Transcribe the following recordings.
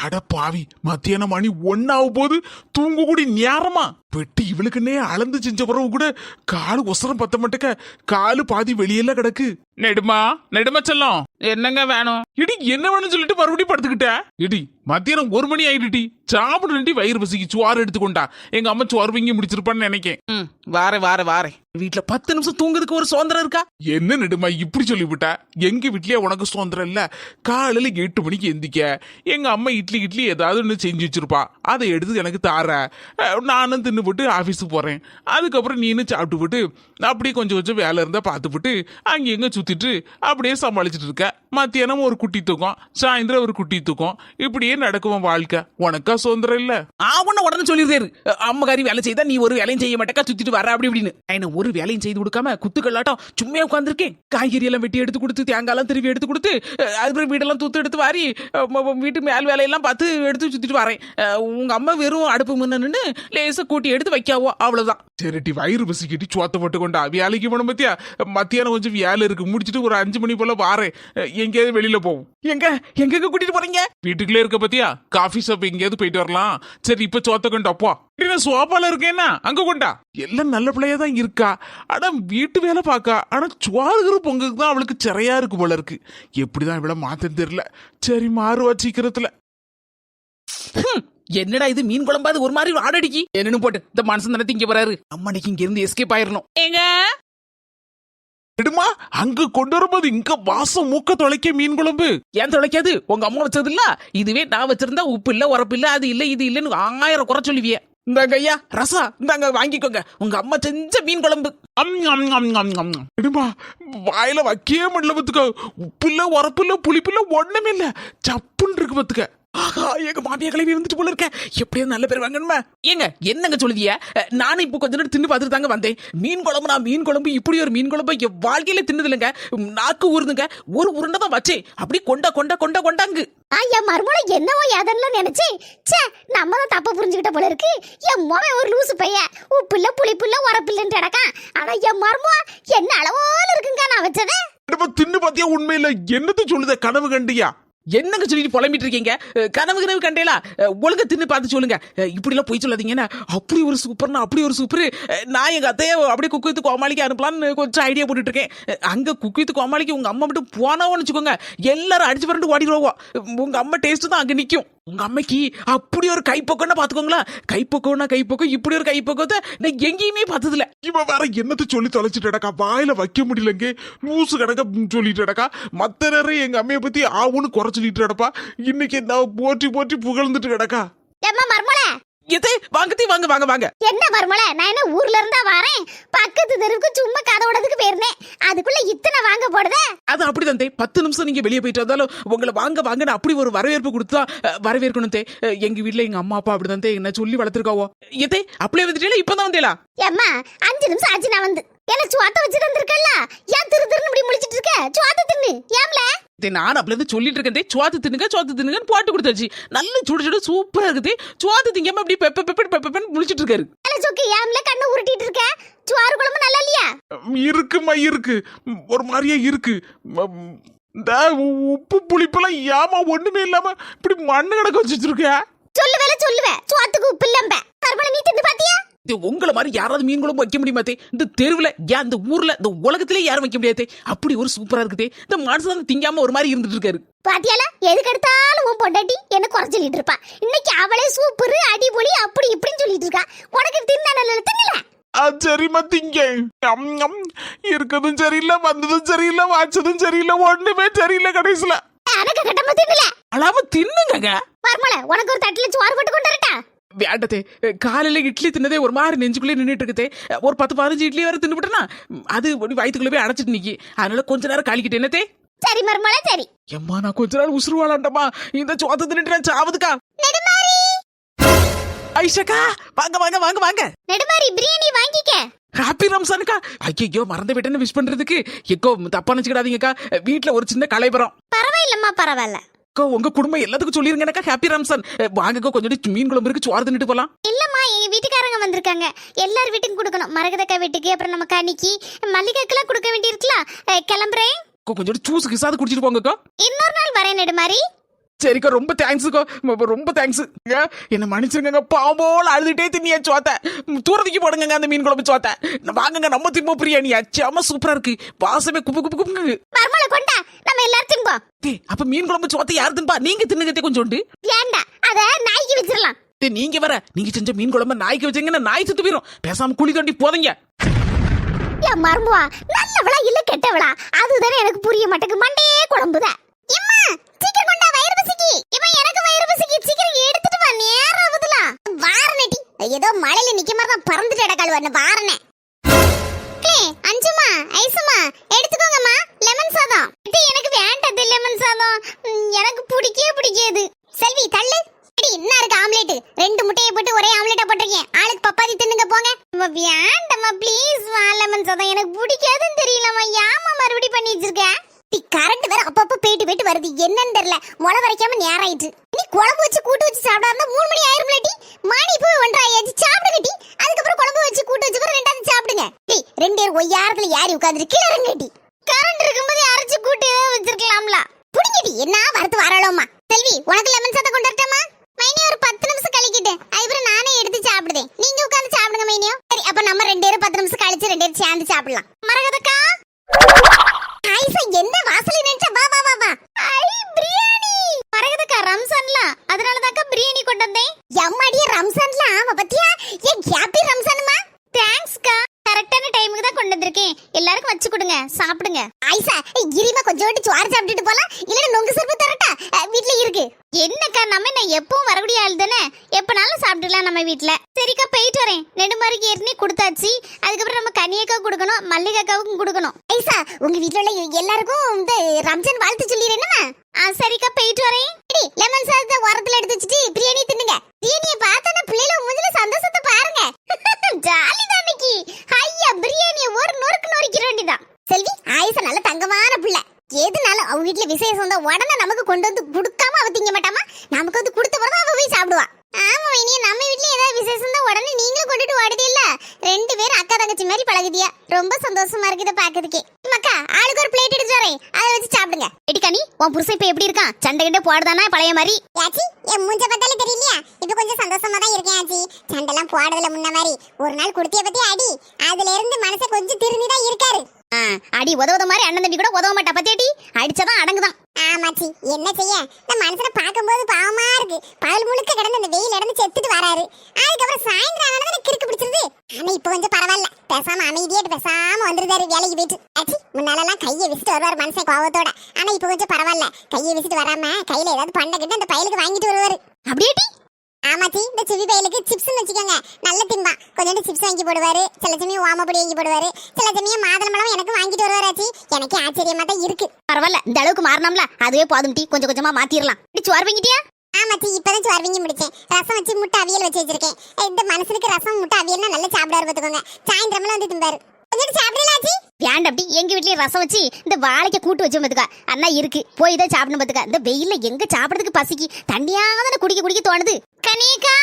அட பாவி, மத்தியானம் மணி 1 ஆக போது, தூங்க கூடி நேரமா வெட்டி இவளுக்குன்னே அளந்து செஞ்ச பிறகு கூட காலு ஒசரம் பத்த மாட்டேக்க, காலு பாதி வெளியெல்லாம் கிடக்கு. நெடுமா செல்லம், என்னங்க வேணும்? இடி என்ன வேணும்னு சொல்லிட்டு மறுபடியும் படுத்துக்கிட்ட. இடி மத்தியானம் 1 மணி ஆயிடுடி, சாப்பிடு வயிறு பசிக்கு சோறு எடுத்துக்கொண்டா. எங்க அம்மா சோறு வாங்கி முடிச்சிருப்பான்னு நினைக்கேன். வாரேன். வீட்டுல 10 நிமிஷம் தூங்குறதுக்கு ஒரு சுதந்திரம் இருக்கா? என்ன நெடுமா இப்படி சொல்லிவிட்டா? எங்க வீட்லயே உனக்கு சுதந்திரம் இல்ல? காலையில 8 மணிக்கு எந்திக்க எங்க அம்மா இட்லி ஏதாவது ஒன்று செஞ்சு வச்சிருப்பா, அதை எடுத்து எனக்கு தார, நானும் தின்னு போட்டு ஆபீஸுக்கு போறேன். அதுக்கப்புறம் நீனும் சாப்பிட்டு போட்டு அப்படியே கொஞ்சம் வேலை இருந்தா பார்த்துப்பட்டு அங்கே எங்க சுத்திட்டு அப்படியே சமாளிச்சுட்டு இருக்க. மத்தியானம் ஒரு குட்டி தூக்கம், சாயந்தரம் ஒரு குட்டி தூக்கம், இப்படியே நடக்குவோம் வாழ்க்கை. உனக்கா சுதந்திரம் இல்ல? உடனே சொல்லிடுறாரு, அம்மகாரி வேலை செய்தா நீ ஒரு வேலையும் செய்ய மாட்டேக்கா, சுத்திட்டு வர அப்படி இப்படின்னு. ஒரு வேலையும் செய்து கொடுக்காம குத்துக்கல்லாட்டம் சும்மா உட்காந்துருக்கேன். காய்கறி எல்லாம் வெட்டி எடுத்து கொடுத்து, தேங்காய் எல்லாம் திருவி எடுத்து கொடுத்து, அதுக்கப்புறம் வீடெல்லாம் தூத்து எடுத்து வாரி வீட்டு மேல் வேலையெல்லாம் பார்த்து எடுத்து சுத்திட்டு வரேன். உங்க அம்மா வெறும் அடுப்பு முன்னு லேசா கூட்டி எடுத்து வைக்காவோ, அவ்வளவுதான். சரிட்டி, வயிறு பசிக்கிட்டு சோத்த போட்டு கொண்டா வேலைக்கு போன பத்தியா? மத்தியானம் கொஞ்சம் வேலை இருக்கு, முடிச்சுட்டு ஒரு 5 மணி போல வாரேன். எங்கேயாவது வெளியில போவோம். எங்க கூட்டிட்டு போறீங்க? வீட்டுக்குள்ளே இருக்க பத்தியா, காஃபி ஷாப் எங்கேயாவது போயிட்டு வரலாம். சரி இப்ப சோத்த கொண்டா போ. சோப்பால இருக்கேன்னா அங்க கொண்டா. எல்லாம் நல்ல பிள்ளையா தான் இருக்கா, ஆனா வீட்டு வேலை பாக்கா. ஆனா சுவாறுகிற பொங்குக்கு தான் அவளுக்கு சிறையா இருக்கு போல இருக்கு. எப்படிதான் இவ்வளவு மாத்தம் தெரியல. சரி மாறுவா சீக்கிரத்துல. என்னடா இது, மீன் குழம்பாது ஒரு மாதிரி ஆடடிக்கு என்னன்னு போட்டு இந்த மனுஷன் தானே திங்க போறாரு. அம்மனைக்கு இங்க இருந்து எஸ்கேப் ஆயிரணும். ஏங்க எடுமா, அங்க கொண்டு வரும்போது இங்க வாசம் மூக்க தொலைக்க மீன் குழம்பு. ஏன் தொலைக்காது? உங்க அம்மா வச்சது இல்ல. இதுவே நான் வச்சிருந்தா உப்பு இல்ல, உரப்பு இல்ல, அது இல்ல இது இல்லன்னு 1000 குறை சொல்லுவிய. இந்தாங்க ஐயா ரசா, இந்தாங்க வாங்கிக்கோங்க, உங்க அம்மா செஞ்ச மீன் குழம்பு. எடுமா, வாயில வைக்கவே முடியல பத்துக்க. உப்பு இல்ல, உரப்பு இல்ல, புளிப்பு இல்ல, ஒண்ணுமே இல்ல, சப்புன்னு இருக்கு பத்துக்க. ஆகா, எங்க மாமியா கிளம்பி வந்துட்டு போல இருக்க. எப்படியும் நல்ல பேர் வாங்கணுமா? ஏங்க என்னங்க சொல்லுதிய? நானும் இப்போ கொஞ்ச நேரம் தின்னு பார்த்துட்டு தாங்க வந்தேன். மீன் குழம்பு இப்படி ஒரு மீன் குழம்பு என் வாழ்க்கையில தின்னது இல்லைங்க. நாக்கு ஊறுதுங்க. ஒரு உருண்டை தான் வச்சேன், அப்படி கொண்டாங்கு. ஐயா மர்மோல என்னவோ யாதெல்லாம் நினைச்சேன். சே, நம்ம தான் தப்பா புரிஞ்சுக்கிட்ட போல இருக்கு. என் மோவே ஒரு லூசு பையன், உப்பு இல்ல புளிப்பு இல்ல உரப்பு இல்லன்னு கிடக்கான். ஆனா என் மர்மோ என்ன அளவோல இருக்குங்க நான் வச்சதே. தின்னு பாத்தியா? உண்மையில என்னத்த சொல்லுத? கனவு கண்டியா? என்னங்க சொல்லிட்டு புலம்பிட்டு இருக்கீங்க? கனவு கண்டேலா? ஒழுங்க தின்னு பார்த்து சொல்லுங்க. இப்படி எல்லாம் போய் சொல்லாதீங்கன்னா. அப்படி ஒரு சூப்பர். நான் எங்க அத்தைய அப்படியே குக்கு வித்து கோமாளிக்கு அனுப்பலான்னு கொஞ்சம் ஐடியா போட்டுட்டு இருக்கேன். அங்க குக்கு வித்து கோமாளிக்கு உங்க அம்மா மட்டும் போனாவோன்னு வச்சுக்கோங்க, எல்லாரும் அடிச்சு பரண்டு ஓடிடுவோம். உங்க அம்மா டேஸ்ட் தான் அங்க நிக்கும். உங்க அம்மைக்கு அப்படி ஒரு கைப்பக்கம்னா பாத்துக்கோங்களா. கைப்பக்கம் இப்படி ஒரு கைப்பக்கத்தை நான் எங்கேயுமே பார்த்ததுல. இவ வேற என்னத்த சொல்லி தொலைச்சிட்டடக்கா, வாயில வைக்க முடியலங்க. லூசு கிடக்க சொல்லிட்டடக்கா. மத்த நேரம் எங்க அம்மைய பத்தி ஆவுன்னு குறை சொல்லிட்டு கிடப்பா. இன்னைக்கு நான் போற்றி புகழ்ந்துட்டு கிடக்கா. வாங்க. என்ன மர்மோல, நான் என்ன ஊர்ல இருந்தா வரேன், பக்கத்து தெருவுக்கு சும்மா கதவுடதுக்கு போயிருந்தேன். அதுக்குள்ள இத்தனை வாங்க போடுதே. அது அப்படி தந்தே. 10 நிமிஷம் நீங்க வெளியே போயிட்டு வந்தாலும் உங்களை வாங்கன்னு அப்படி ஒரு வரவேற்பு கொடுத்தா வரவேற்கணும் தே. எங்க வீட்டுல எங்க அம்மா அப்பா அப்படி தந்தே என்ன சொல்லி வளர்த்துருக்காவோ. எதே அப்படியே வந்துட்டே இப்பதான் வந்தேலா? ஏம்மா 5 நிமிஷம் ஆச்சு நான் வந்து. என்ன சுவாத்த வச்சுட்டு வந்திருக்கல்ல, ஏன் திருன்னு இப்படி முழிச்சிட்டு இருக்க? சுவாத்த தின்னு ஏம்ல. நான் அப்படி சொல்லிட்டு இருக்கேன், சோத்து தின்னுங்க போட்டு கொடுத்தாச்சு. நல்ல சுடு சூப்பரா இருக்குது. சோத்து திங்காம அப்படி பெப்பன்னு முழிச்சிட்டு இருக்காரு. ஏம்ல கண்ணை உருட்டிட்டு இருக்க? சுவாறு குழம்பு நல்லா இல்லையா? இருக்கு, ஒரு மாதிரியா இருக்கு. இந்த உப்பு புளிப்பெல்லாம் ஏமா ஒண்ணுமே இல்லாம இப்படி மண்ணு கிடக்க வச்சிருக்க? சொல்லுவேன் சுவாத்துக்கு உப்பு இல்லம்ப. மர்மோல நீ தின்னு பாத்தியா? உங்களை மாதிரி யாராவது மீன் குழம்பு வைக்க முடியுமாத்தே? இந்த தெருவுல, இந்த ஊர்ல, இந்த உலகத்திலே யாரும் வைக்க முடியாதே. அப்படி ஒரு சூப்பரா இருக்குதே. இந்த மனுஷன் திங்காம ஒரு மாதிரி இருந்துட்டு இருக்காரு. பாத்தியால, எதுக்கு எடுத்தாலும் உன் பொண்டாட்டி என்ன குறை சொல்லிட்டு இருப்பா. இன்னைக்கு அவளே சூப்பர் அடிபொலி அப்படி இப்படின்னு சொல்லிட்டு இருக்கா. உனக்கு தின்னல. சரிம்மா திங்க. இருக்கதும் சரியில்லை, வந்ததும் சரியில்லை, வாச்சதும் சரியில்லை, ஒண்ணுமே சரியில்லை. கடைசியில எனக்கு கட்டமா தின்னல. அழாம தின்னுங்க. மர்மோல, உனக்கு ஒரு தட்டுல சோறு போட்டு கொண்டு வரட்டா? வேண்டத்தே. காலையில இட்லி தின்னதே ஒரு மாதிரி நெஞ்சுக்குள்ளே நின்றுட்டு இருக்குதே. ஒரு 10-15 இட்லி வரை தின்னுபிட்டனா அது வயிற்றுக்குள்ளே போய் அடைச்சிட்டு நிக்கி. அதனால கொஞ்ச நேரம் காலிக்கிட்டு என்னத்தே. சரி மர்மோல சரி. எம்மா நான் கொஞ்ச நேரம் உசுருவாளாண்டமா. இந்த சோத்த தின்னுட்டு நான் சாவதுக்கா. நெடுமாரி ஐஷக்கா, வாங்க. நெடுமாரி பிரியாணி வாங்கிக்க. ஹாப்பி ரம்சானுக்கா. ஐயோ மறந்து விட்டேன்னு விஷ் பண்றதுக்கு எக்கோ தப்பா நினைச்சுக்கிடாதீங்கக்கா. வீட்டுல ஒரு சின்ன கலைபரம். பரவாயில்லம்மா பரவாயில்ல. உங்க குடும்பம் எல்லாத்துக்கும் சொல்லிருங்க. ஹாப்பி ரம்சான். வாங்கக்கோ, கொஞ்சம் மீன் குழம்பு இருக்கு, சோறு தின்னுட்டு போலாம். இல்லம்மா, எங்க வீட்டுக்காரங்க வந்திருக்காங்க. எல்லார் வீட்டுக்கும் கொடுக்கணும். மரகதக்கா வீட்டுக்கு, அப்புறம் நம்ம கனிக்கு, மல்லிகைக்கெல்லாம் கொடுக்க வேண்டி இருக்கலாம். கிளம்புறேன். கொஞ்சம் ஜூஸ் கிசாது குடிச்சிட்டு போங்கக்கா. இன்னொரு நாள் வரேன் நெடுமாரி. சரிக்கா ரொம்ப தேங்க்ஸுக்கா ரொம்ப தேங்க்ஸ் என்ன மன்னிச்சிருங்க பாம்போல அழுதுட்டே தின்னியா சோத்த தூரத்துக்கு போடுங்க அந்த மீன் குழம்பு சோத்த வாங்குங்க நம்ம திம்போ பிரியாணி செம சூப்பரா இருக்கு வாசமே குப்பு குப்பு குப்புங்க மர்மல கொண்டா நம்ம எல்லாரும் திம்போம். அப்ப மீன் குழம்பு சோத்த யார் தின்பா நீங்க தின்னுகத்தே கொஞ்சோண்டு வேண்டாம் அத நாய்க்கு வச்சிரலாம். நீங்க வர நீங்க செஞ்ச மீன் குழம்பு நாய்க்கு வச்சீங்கன்னா நாய் செத்து போயிரும் பேசாம குழி தோண்டி போதீங்க என் மர்மவா நல்லவளா இல்ல கெட்டவளா அதுதானே எனக்கு புரிய மாட்டேங்குது மண்டையே குழம்புதா. எம்மா சீக்கிரம் கொண்டா வயிறு பசிக்கு. எம்மா எனக்கு வயிறு பசிக்கு சீக்கிரம் எடுத்துட்டு வா நேரம் ஆகுதுல. வாரனேடி ஏதோ மலையில நிக்க மாதிரி தான் பறந்துட்டு அடக்கால் வரணும் வாரனே. அஞ்சுமா ஐசுமா எடுத்துக்கோங்கம்மா லெமன் சாதம். இது எனக்கு வேண்டாம் லெமன் சாதம் எனக்கு பிடிக்காது. செல்வி தள்ளு என்ன இருக்கு ஆம்லெட் 2 முட்டையை போட்டு ஒரே ஆம்லெட்டா போட்டிருக்கேன் ஆளுக்கு பப்பாதி தின்னுங்க போங்க. வேண்டாம்மா ப்ளீஸ் வா லெமன் சாதம் எனக்கு பிடிக்காதுன்னு தெரியலம்மா ஏமா மறுபடியும் பண்ணி வச்சிருக்க. கரண்ட் வேற அப்பப்ப போயிட்டு வருது என்னன்னு தெரியல முளை வரைக்காம நேரம் ஆயிட்டு. நீ குழம்பு வச்சு கூட்டு வச்சு சாப்பிடாம 3 மணி ஆயிரும்லடி மணி இப்போ 1:30 ஆயிடுச்சு சாப்பிடுங்கடி. அதுக்கப்புறம் குழம்பு வச்சு கூட்டு வச்சு ரெண்டாவது சாப்பிடுங்க. டேய் 2 பேர் ஒய்யாரத்துல யாரி உட்கார்ந்து கிளறங்கடி. கரண்ட் இருக்கும்போது அரைச்சு கூட்டி ஏதாவது வச்சிருக்கலாம்ல. புடிங்கடி என்ன வரது வரலோமா. செல்வி உனக்கு லெமன் சாதம் கொண்டு வரட்டுமா. மைனி ஒரு 10 நிமிஷம் கழிக்கிட்டு அதுக்கப்புறம் நானே எடுத்து சாப்பிடுதேன் நீங்க உட்கார்ந்து சாப்பிடுங்க மைனியோ. சரி அப்ப நம்ம 2 பேரும் 10 நிமிஷம் கழிச்சு 2 பேரும் சேர்ந்து சாப்பிடலாம். மரகதக்கா ஐசா என்ன வாசல்ல நின்னுச்சா வா வா வா வா. ஐ பிரியாணி மரகதக்கா ரம்ஸான்ல அதனால தான் பிரியாணி கொண்டு வந்தேன். எம்மாடியே ரம்ஸான்ல ஆமா பத்தியா ஏ ஹேப்பி ரம்ஸான்மா. தேங்க்ஸ்க்கா கரெக்டான டைமுக்கு தான் கொண்டு வந்திருக்கேன் எல்லாருக்கும் வச்சு கொடுங்க சாப்பிடுங்க. ஐசா கிரிமா கொஞ்சோண்டு சோறு சாப்பிட்டுட்டு போலாம் இல்லன்னா நொங்கு சர்பு தரட்டா வீட்ல இருக்கு. என்னக்கா நம்ம என்ன எப்பவும் வரக்கூடிய ஆள் தானே எப்பனாலும் சாப்பிடலாம் நம்ம வீட்ல. சரிக்கா போயிட்டு வரேன். நெடுமாரிக்கு ஏற்கனவே கொடுத்தாச்சு அதுக்கப்புறம் நம்ம கனியக்கா கொடுக்கணும் மல்லிகாக்காவுக்கும் கொடுக்கணும். ஐசா உங்க வீட்ல உள்ள எல்லாருக்கும் இந்த ரம்ஜான் வாழ்த்து சொல்லிடுறேன்னா. சரிக்கா போயிட்டு வரேன். லெமன் சாதத்தை ஓரத்துல எடுத்து வச்சுட்டு பிரியாணி தின்னுங்க. பிரியாணியை பார்த்தா பிள்ளைல மூஞ்சில சந்தோஷத்தை பாருங்க ஜாலி தானிக்கு. ஐயா பிரியாணியை ஒரு நொறுக்கு நொறுக்கிற வேண்டியதான். செல்வி ஆயிசா நல்ல தங்கமான பிள்ளை எதுனாலும் அவங்க வீட்டுல விசேஷம் தான் உடனே நமக்கு கொண்டு வந்து கொடுக்காம அவ திங்க மாட்டாமா. நமக்கு வந்து கொடுத்த பிறகு அவ போய் சாப்பிடுவா. ஆமா இனி நம்ம வீட்ல ஏதாவது விசேஷம் தான் உடனே நீங்களும் கொண்டுட்டு ஓடுது இல்ல. 2 பேரும் அக்கா தங்கச்சி மாதிரி பழகுதியா ரொம்ப சந்தோஷமா இருக்குது பாக்கிறதுக்கே. மக்கா ஆளுக்கு ஒரு பிளேட் எடுத்து வரேன் அதை வச்சு சாப்பிடுங்க. எடிகானி உன் புருஷன் இப்ப எப்படி இருக்கான் சண்டை கிட்ட போடுதானா பழைய மாதிரி. யாச்சி என் மூஞ்ச பார்த்தாலே தெரியலையா இப்ப கொஞ்சம் சந்தோஷமா தான் இருக்கேன் ஆச்சி. சண்டைலாம் போடுறதுல முன்ன மாதிரி ஒரு நாள் குடுத்திய பத்தி அடி அதுல இருந்து மனசை கொஞ்சம் திரும்பிதான் இருக்காரு. அடி உதவுத மாதிரி அண்ணன் தம்பி கூட உதவ மாட்டா பத்தியடி அடிச்சதான் அடங்குதான். ஆமாச்சி என்ன செய்ய இந்த மனுஷனை பார்க்கும்போது பாவமா இருக்கு. பகல் முழுக்க கிடந்து அந்த வெயில் இடந்து செத்துட்டு வராரு. அதுக்கப்புறம் சாயந்தரம் ஆனதானே கிறுக்கு பிடிச்சிருது. ஆனா இப்ப கொஞ்சம் பரவாயில்ல பேசாம அமைதியாட்டு பேசாம வந்துருந்தாரு வேலைக்கு போயிட்டு. ஆச்சி முன்னாலெல்லாம் கையை விசிட்டு வருவார் மனுஷன் கோவத்தோட. ஆனா இப்ப கொஞ்சம் பரவாயில்ல கையை விசிட்டு வராம கையில ஏதாவது பண்டை கிட்ட அந்த பயலுக்கு வாங்கிட்டு வருவாரு. அப்படியேடி ஆமாச்சி இந்த சிவி பயலுக்கு சிப்ஸ்னு வச்சுக்கோங்க நல்ல திம்பா கொஞ்சோண்டு சிப்ஸ் வாங்கி போடுவாரு. சில சமயம் ஓமப்பொடி வாங்கி போடுவாரு. சில சமயம் மாதுளம்பழம் எனக்கு வாங்கிட்டு வருவாராச்சி. எனக்கு ஆச்சரியமா தான் இருக்கு. பரவாயில்ல இந்த அளவுக்கு மாறணும்ல அதுவே போதும் டீ கொஞ்சம் கொஞ்சமா மாத்திரலாம். சோறு வாங்கிட்டியா. ஆமாச்சி இப்பதான் சோறு வாங்கி முடிச்சேன். ரசம் வச்சு முட்டை அவியல் வச்சு வச்சிருக்கேன். இந்த மனுஷனுக்கு ரசம் முட்டை அவியல்னா நல்லா சாப்பிடாரு பார்த்துக்கோங்க. சாயந்தரம்ல வந்து திம்பாரு. கொஞ்சம் சாப்பிடலாச்சி. வேண்டாம் எங்க வீட்லயே ரசம் வச்சு இந்த வாழைக்க கூட்டு வச்சு பாத்துக்கா அண்ணா இருக்கு போய் தான் சாப்பிடணும் பாத்துக்கா. இந்த வெயில்ல எங்க சாப்பிடறதுக்கு பசிக்கு தண்ணியாவது குடிக்க தோணுது. கனியக்கா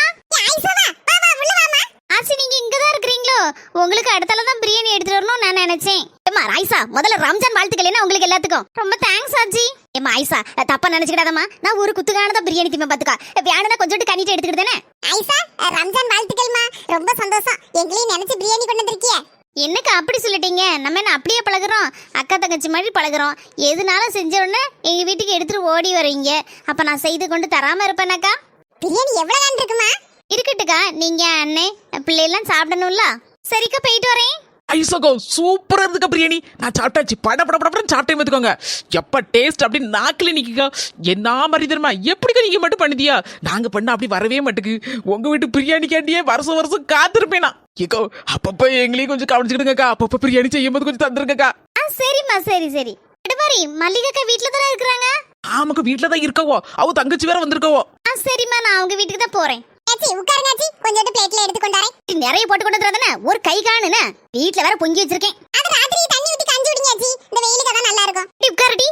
ஆச்சி நீங்க இங்கதான் இருக்கிறீங்களோ உங்களுக்கு அடுத்தால தான் பிரியாணி எடுத்துட்டு வரணும் நான் நினைச்சேன். ஏமா ராய்சா முதல்ல ரம்ஜான் வாழ்த்துக்கள் என்ன உங்களுக்கு எல்லாத்துக்கும் ரொம்ப தேங்க்ஸ் ஆச்சி. ஏமா ஐசா தப்பா நினைச்சுக்கிடாதம்மா நான் ஒரு குத்துக்கானதான் பிரியாணி திம்ப பாத்துக்கா வேணும்னா கொஞ்சோட்டு கனிட்டு எடுத்துக்கிட்டேனே. ஐசா ரம்ஜான் வாழ்த்துக்கள்மா ரொம்ப சந்தோஷம் எங்களையும் நினைச்சு பிரியாணி கொண்டு வந்திருக்கிய. என்னக்கா அப்படி சொல்லிட்டீங்க நம்ம என்ன அப்படியே பழகுறோம் அக்கா தங்கச்சி மாதிரி பழகுறோம். எதுனாலும் செஞ்ச உடனே எங்க வீட்டுக்கு எடுத்துட்டு ஓடி வரீங்க. அப்ப நான் செய்து கொண்டு தராம இருப்பேனாக்கா. பிரியாணி எவ்வளவு தான் இருக்குமா இருக்கட்டுக்கா நீங்க அண்ணே பிள்ளைலாம் சாப்பிடணும்ல. சரிக்கா போயிட்டு வரேன். ஐசகோ சூப்பரா இருந்துக்கா பிரியாணி நான் சாப்பிட்டாச்சு படப்படப்படப்படன்னு சாப்பிட்டே பார்த்துக்கோங்க. எப்ப டேஸ்ட் அப்படி நாக்கில நிக்கா என்ன மாதிரி தெரியுமா எப்படிக்கா நீங்க மட்டும் பண்ணுதியா நாங்க பண்ண அப்படி வரவே மாட்டுக்கு. உங்க வீட்டு பிரியாணி கேண்டியே வருஷம் காத்திருப்பேனா. ஏக்கோ அப்பப்ப எங்களையும் கொஞ்சம் கவனிச்சுக்கிடுங்கக்கா அப்பப்ப பிரியாணி செய்யும் போது கொஞ்சம் தந்துருங்கக்கா. சரிம்மா சரி பாரி மல்லிகாக்கா வீட்ல தானே இருக்காங்க. ஆமாக்கா வீட்ல தான் இருக்கவோ அவ தங்கச்சி வேற வந்திருக்கவோ. சரிம்மா நான் அவங்க வீட்டுக்கு தான் போறேன். ஆச்சி உட்காருங்க ஆச்சி கொஞ்சோண்டு பிளேட்ல எடுத்து கொண்டாரேன். நிறைய போட்டு கொண்டு வரதுனே ஒரு கை காணுனே வீட்ல வேற பொங்கி வச்சிருக்கேன். அது ராத்திரி தண்ணி ஊத்தி கஞ்சி விடுங்க ஆச்சி இந்த வெயிலுக்கு அதான் நல்லா இருக்கும். உட்காருடி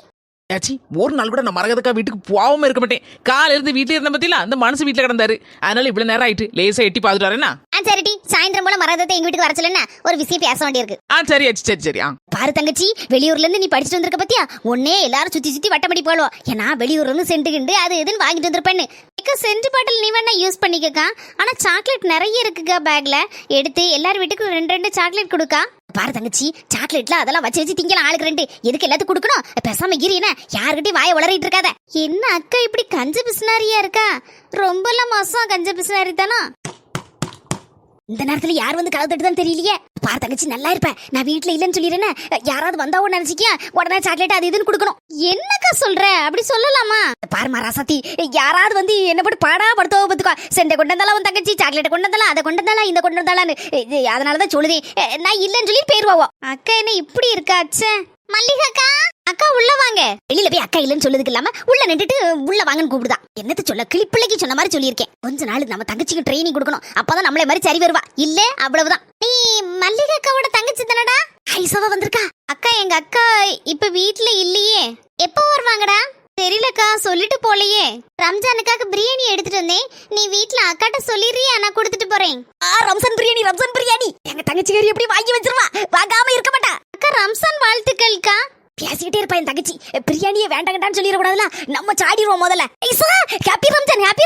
ஏச்சி ஒரு நாள் கூட நான் மரகதக்கா வீட்டுக்கு போகாம இருக்க மாட்டேன். காலையில இருந்து வீட்டுல இருந்த பத்தியில அந்த மனசு வீட்டுல கிடந்தாரு. அதனால இவ்வளவு நேரம் ஆயிட்டு லேசா எட்டி பாத்துட்டாருன்னா. சரிடி, சாயந்தரம் போல மரகதத்தை எங்க வீட்டுக்கு வர சொல்லுன்னா ஒரு விஷயம் பேச வேண்டியிருக்கு. சரி ஆச்சி, சரி சரி. பாரு தங்கச்சி, வெளியூர்ல இருந்து நீ படிச்சுட்டு வந்திருக்க பத்தியா, உன்னே எல்லாரும் சுத்தி சுத்தி வட்டமடி போடுவோம். ஏன்னா வெளியூர்ல இருந்து சென்ட் அது எதுன்னு வாங்கிட்டு வந்திருப்பேன்னு. சென்ட் பாட்டில் நீ வேணா யூஸ் பண்ணிக்கக்கா. ஆனா சாக்லேட் நிறைய இருக்குக்கா பேக்ல. எடுத்து எல்லார் வீட்டுக்கும் 2 சாக்லேட் கொடுக்கா. பாரு தங்கச்சி, சாக்லேட்ல அதெல்லாம் வச்சு வச்சு திங்கலாம். ஆளுக்கு 2 எதுக்கு எல்லாத்துக்கும் கொடுக்கணும்? பேசாம இருனா, யாருக்கிட்டையும் வாயை வளரிட்டு இருக்காத. என்ன அக்கா இப்படி கஞ்ச பிசினாரியா இருக்கா? ரொம்பலாம் மோசம் கஞ்ச பிசினாரி தானா? இந்த நேரத்துல யார் வந்து கதவு தட்டுதான் தெரியலையே. பாரு தங்கச்சி, நல்லா இருப்ப. நான் வீட்டுல இல்லன்னு சொல்லிடுறேன். யாராவது வந்தாவோ நினைச்சிக்கியா உடனே சாக்லேட் அது இதுன்னு கொடுக்கணும். என்னக்கா சொல்ற? அப்படி சொல்லலாமா? பாருமா ராசாத்தி, யாராவது வந்து என்ன போட்டு பாடா படுத்தோ பத்துக்கோ. செண்டை கொண்டு வந்தாலும் உன் தங்கச்சி சாக்லேட் கொண்டு வந்தாலும் அதை கொண்டு வந்தாலும் இந்த கொண்டு வந்தாலான்னு. அதனாலதான் சொல்லுதேன், நான் இல்லன்னு சொல்லி போயிருவாவோ. அக்கா என்ன இப்படி இருக்கா? மல்லிகாக்கா, அக்கா உள்ள வாங்க. வெளியில போய் அக்கா இல்லன்னு சொல்லதுக்கு இல்லாம உள்ள நின்றுட்டு உள்ள வாங்கன்னு கூப்பிடுதா. என்னத்த சொல்ல, கிளிப்பிள்ளைக்கு சொன்ன மாதிரி சொல்லியிருக்கேன். கொஞ்ச நாள் நம்ம தங்கச்சிக்கு ட்ரைனிங் கொடுக்கணும். அப்பதான் நம்மளே மாதிரி சரி வருவா. இல்ல அவ்வளவுதான். நீ மல்லிகாக்காவோட தங்கச்சி தானடா? ஐசவா வந்திருக்கா. அக்கா, எங்க அக்கா இப்ப வீட்டுல இல்லையே. எப்போ வருவாங்கடா? தெரியலக்கா, சொல்லிட்டு போலையே. ரம்ஜானுக்காக பிரியாணி எடுத்துட்டு வந்தேன். நீ வீட்ல அக்காட்ட சொல்லிடுறியா? நான் கொடுத்துட்டு போறேன். ரம்ஜான் பிரியாணி எங்க தங்கச்சிக்காரி எப்படி வாங்கி வச்சிருவா, வாங்காம இருக்க மாட்டா. அக்கா, ரம்ஜான் வாழ்த்துக்கள்க்கா. பேசிக்கிட்டே இருப்பா என் தங்கச்சி. பிரியாணியை வேண்டாங்கட்டான்னு சொல்லிடக்கூடாதுல, நம்ம சாடிடுவோம் முதல்ல. ஹாப்பி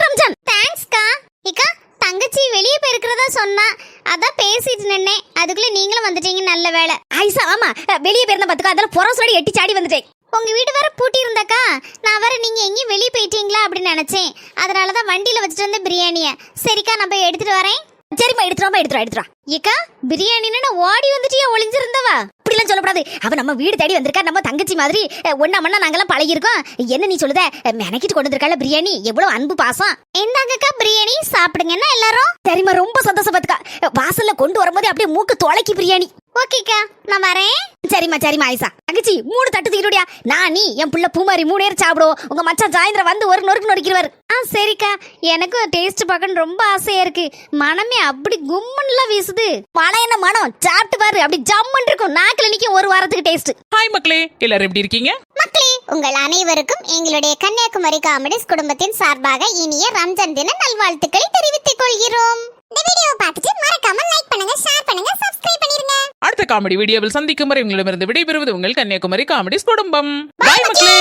ரம்ஜான். தேங்க்ஸ்க்கா. இக்கா, தங்கச்சி வெளியே போயிருக்கிறதா சொன்னா, அதான் பேசிட்டு நின்னேன். அதுக்குள்ள நீங்களும் வந்துட்டீங்க, நல்ல வேலை. ஐசா, ஆமா வெளியே போயிருந்தா பாத்துக்கா. அதெல்லாம் புறம் சொல்லி எட்டி சாடி வந்துட்டேன். உங்க வீடு வேற பூட்டி இருந்தாக்கா. நான் வேற நீங்க எங்கேயும் வெளியே போயிட்டீங்களா அப்படின்னு நினைச்சேன். அதனாலதான் வண்டியில வச்சுட்டு வந்த பிரியாணிய. சரிக்கா, நான் போய் எடுத்துட்டு வரேன். சரிம்மா, எடுத்துருவா. ஏக்கா, பிரியாணின்னு நான் ஓடி வந்துட்டியா ஒளிஞ்சிருந்தவா? அப்படிலாம் சொல்லக்கூடாது. அவ நம்ம வீடு தேடி வந்திருக்கா. நம்ம தங்கச்சி மாதிரி ஒன்னா மண்ணா நாங்கெல்லாம் பழகி இருக்கோம். என்ன நீ சொல்லுத? மெனக்கிட்டு கொண்டு வந்திருக்கால பிரியாணி. எவ்வளவு அன்பு பாசம். என்னங்கக்கா பிரியாணி சாப்பிடுங்கன்னா எல்லாரும். சரிம்மா, ரொம்ப சந்தோஷம் பாத்துக்கா. வாசல்ல கொண்டு வரும்போது அப்படியே மூக்கு தொலைக்கி பிரியாணி. ஓகேக்கா, நான் வரேன். சரிம்மா ஐசா. தங்கச்சி 3 தட்டு தூக்கிடுடியா. நான் நீ என் புள்ள பூமாரி 3 நேரம் சாப்பிடுவோம். உங்க மச்சான் சாயந்தரம் வந்து ஒரு நொறுக்கு நொறுக்கிடுவாரு. சரிக்கா, எனக்கும் டேஸ்ட் பார்க்கணும் ரொம்ப ஆசையா இருக்கு. மனமே அப்படி கும்முன்னுலாம் வீசுது. மனம் என்ன மனம், சாப்பிட்டு பாரு, அப்படி ஜம்முன்னு இருக்கும். நாக்குல நிக்கும் ஒரு வாரத்துக்கு டேஸ்ட். ஹாய் மக்களே, எல்லாரும் எப்படி இருக்கீங்க? மக்களே, உங்கள் அனைவருக்கும் எங்களுடைய கன்னியாகுமரி காமெடிஸ் குடும்பத்தின் சார்பாக இனிய ரம்ஜான் தின நல்வாழ்த்துக்களை தெரிவித்துக் கொள்கிறோம். இந்த வீடியோவை பார்த்துட்டு மறக்காம லைக் பண்ணுங்க, ஷேர் பண்ணுங்க, சப்ஸ்கிரைப் பண்ணிருங்க. அடுத்த காமெடி வீடியோவில் சந்திக்கும் வரை உங்களிடமிருந்து விடைபெறுவது உங்கள் கன்னியாகுமரி காமெடிஸ் குடும்பம். பாய் மக்களே.